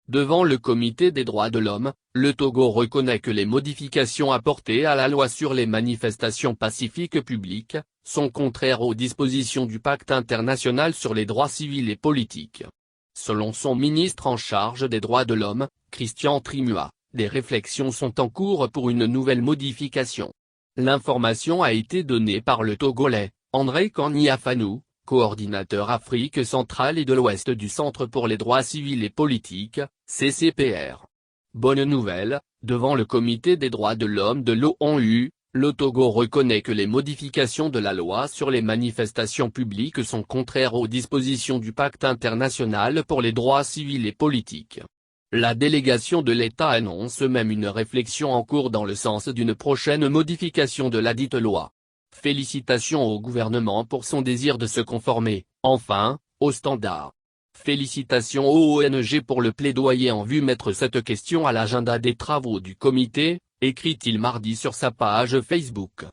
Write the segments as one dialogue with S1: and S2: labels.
S1: Devant le Comité des droits de l'homme, le Togo reconnaît que les modifications apportées à la loi sur les manifestations pacifiques publiques sont contraires aux dispositions du Pacte international sur les droits civils et politiques. Selon son ministre en charge des droits de l'homme, Christian Trimua, des réflexions sont en cours pour une nouvelle modification. L'information a été donnée par le Togolais, André Kagny-Afanou, coordinateur Afrique centrale et de l'Ouest du Centre pour les droits civils et politiques, CCPR. Bonne nouvelle, devant le Comité des droits de l'homme de l'ONU, le Togo reconnaît que les modifications de la loi sur les manifestations publiques sont contraires aux dispositions du Pacte international pour les droits civils et politiques. La délégation de l'État annonce même une réflexion en cours dans le sens d'une prochaine modification de ladite loi. Félicitations au gouvernement pour son désir de se conformer, enfin, aux standards. Félicitations aux ONG pour le plaidoyer en vue mettre cette question à l'agenda des travaux du comité, écrit-il mardi sur sa page Facebook.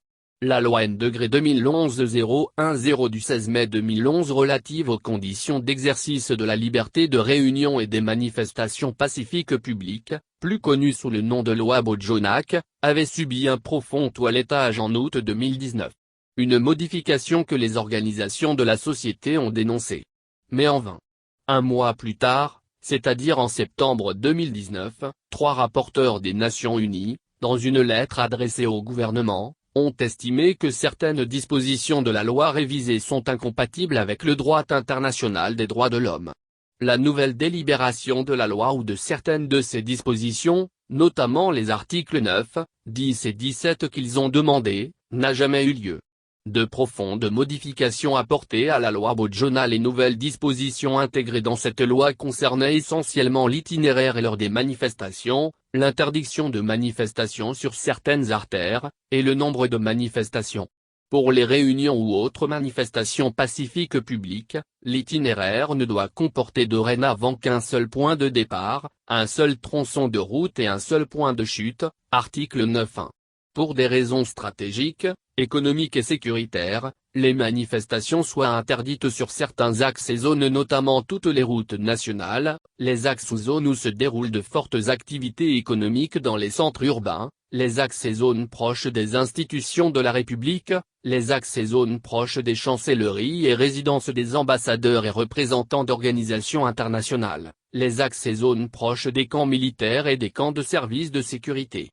S1: La loi N-2011-010 du 16 mai 2011 relative aux conditions d'exercice de la liberté de réunion et des manifestations pacifiques publiques, plus connue sous le nom de loi Bojonak, avait subi un profond toilettage en août 2019. Une modification que les organisations de la société ont dénoncée. Mais en vain. Un mois plus tard, c'est-à-dire en septembre 2019, 3 rapporteurs des Nations Unies, dans une lettre adressée au gouvernement, ont estimé que certaines dispositions de la loi révisée sont incompatibles avec le droit international des droits de l'homme. La nouvelle délibération de la loi ou de certaines de ses dispositions, notamment les articles 9, 10 et 17 qu'ils ont demandés, n'a jamais eu lieu. De profondes modifications apportées à la loi Bojonak. Les nouvelles dispositions intégrées dans cette loi concernaient essentiellement l'itinéraire et l'heure des manifestations, l'interdiction de manifestations sur certaines artères, et le nombre de manifestations. Pour les réunions ou autres manifestations pacifiques publiques, l'itinéraire ne doit comporter dorénavant qu'un seul point de départ, un seul tronçon de route et un seul point de chute, article 9.1. Pour des raisons stratégiques, économiques et sécuritaires, les manifestations soient interdites sur certains axes et zones, notamment toutes les routes nationales, les axes ou zones où se déroulent de fortes activités économiques dans les centres urbains, les axes et zones proches des institutions de la République, les axes et zones proches des chancelleries et résidences des ambassadeurs et représentants d'organisations internationales, les axes et zones proches des camps militaires et des camps de services de sécurité.